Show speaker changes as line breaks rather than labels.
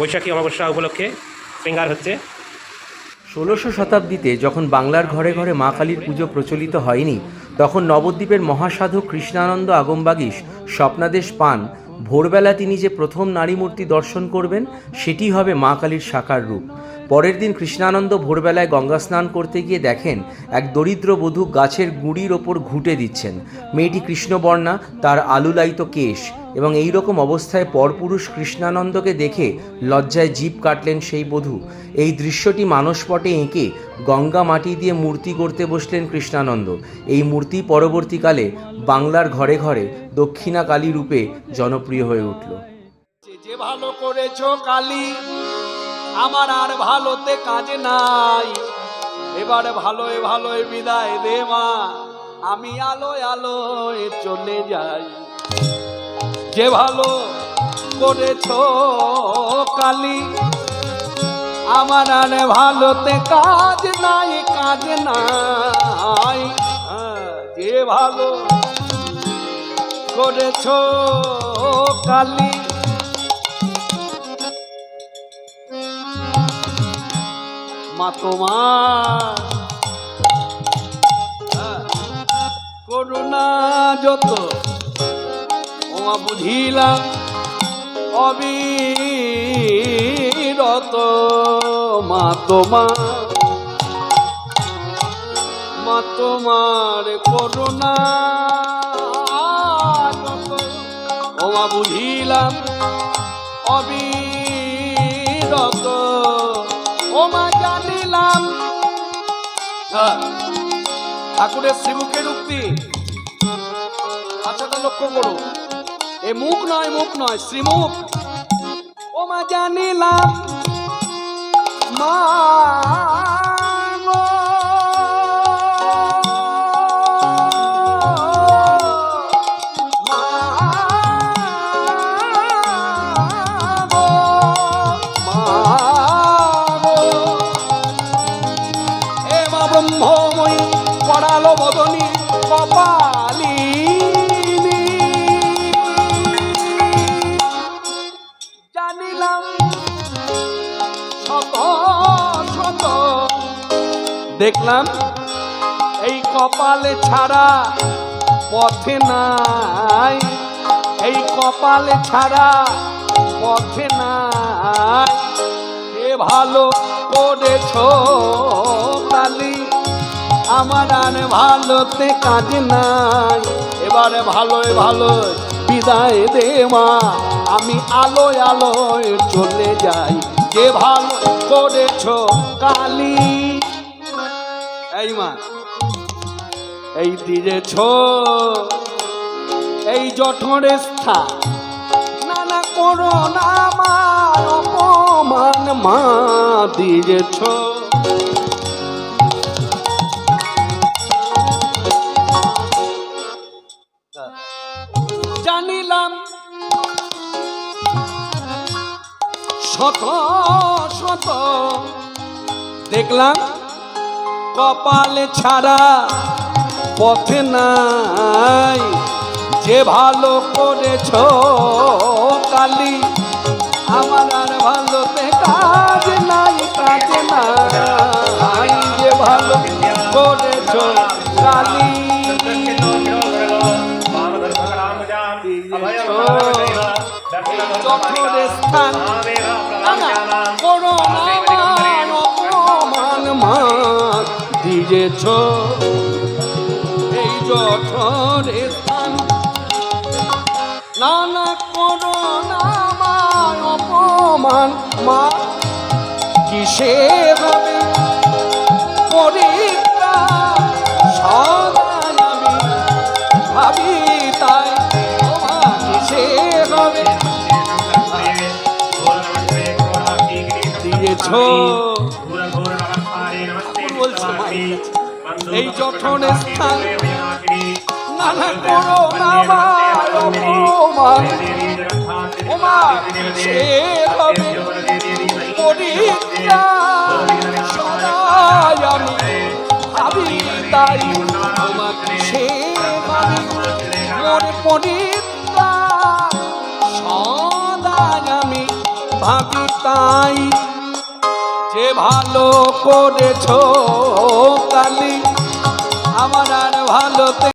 বৈশাখী অমাবস্যা উপলক্ষে শৃঙ্গার হচ্ছে।
১৬শ শতাব্দীতে যখন বাংলার ঘরে ঘরে মা কালীর পুজো প্রচলিত হয়নি, তখন নবদ্বীপের মহাসাধক কৃষ্ণানন্দ আগমবাগীশ স্বপ্নাদেশ পান ভোরবেলা তিনি যে প্রথম নারী মূর্তি দর্শন করবেন সেটি হবে মা কালীর সাকার রূপ। পরের দিন কৃষ্ণানন্দ ভোরবেলায় গঙ্গা স্নান করতে গিয়ে দেখেন এক দরিদ্র বধূ গাছের গুঁড়ির ওপর ঘুঁটে দিচ্ছেন। মেয়েটি কৃষ্ণবর্ণা, তার আলুলায়িত কেশ, এবং এই রকম অবস্থায় পরপুরুষ কৃষ্ণানন্দকে দেখে লজ্জায় জিভ কাটলেন সেই বধূ। এই দৃশ্যটি মানসপটে এঁকে গঙ্গা মাটি দিয়ে মূর্তি করতে বসলেন কৃষ্ণানন্দ। এই মূর্তি পরবর্তীকালে বাংলার ঘরে ঘরে দক্ষিণা কালী রূপে জনপ্রিয় হয়ে উঠল।
যে ভালো করেছো কালী, আমার আর ভালোতে কাজ নাই, এবারে ভালোয় ভালোয় বিদায় দে মা, আমি আলোয় আলোয় চলে যাই। যে ভালো করেছো কালী, আমার আর ভালোতে কাজ নাই, কাজ নাই। যে ভালো করেছো কালী, মা তোমার করুণা যত ওমা বুঝিলাম অবিরত। মা তোমার করুণা যত ওমা বুঝিলাম অবিরত। ওমা জানিলাম ঠাকুরের শ্রীমুখের উক্তি। আচ্ছাটা লক্ষ্য করো, এ মুখ নয় শ্রীমুখ। ওমা জানিলাম মা ব্রহ্মময়ী পড়ালো বদনী কপালিনী। জানিলাম শত শত, দেখলাম এই কপালে ছাড়া পথে নাই, এই কপালে ছাড়া পথে নাই। যে ভালো করেছো কালী, আমার আর ভালোতে কাজ নাই, এবারে ভালোয় ভালোয় বিদায় দে মা, আমি আলোয় আলোয় চলে যাই। যে ভালো করেছো কালী, এই মা এই দিয়েছ এই জঠরের স্থান, নানা করো না আমার অপমান মা দিয়েছ। জানিলাম শত শত, দেখলাম কপালে ছাড়া পথে নাই। যে ভালো করেছো কালী, আমার আর ভালোতে কাজ নাই, কাজ নাই। যে ভালো করেছো কালী, স্থান অপমান মা দিয়েছ। এই জঠরে স্থান নানা করোনা অপমান মা, কিসে ভাবে পরীক্ষা সদা আমি ভাবি তাই। কিসে ভাবে দিয়েছ, এই যখন স্থান নানা করোনা অপমান ওমা সে হবে পরীক্ষা সদাই আমি ভাবি তাই। তোমাকে সে ভাবি মোর পরীক্ষা সদাই আমি ভাবি তাই যে ভালো করেছো কালী আমার আর ভালোতে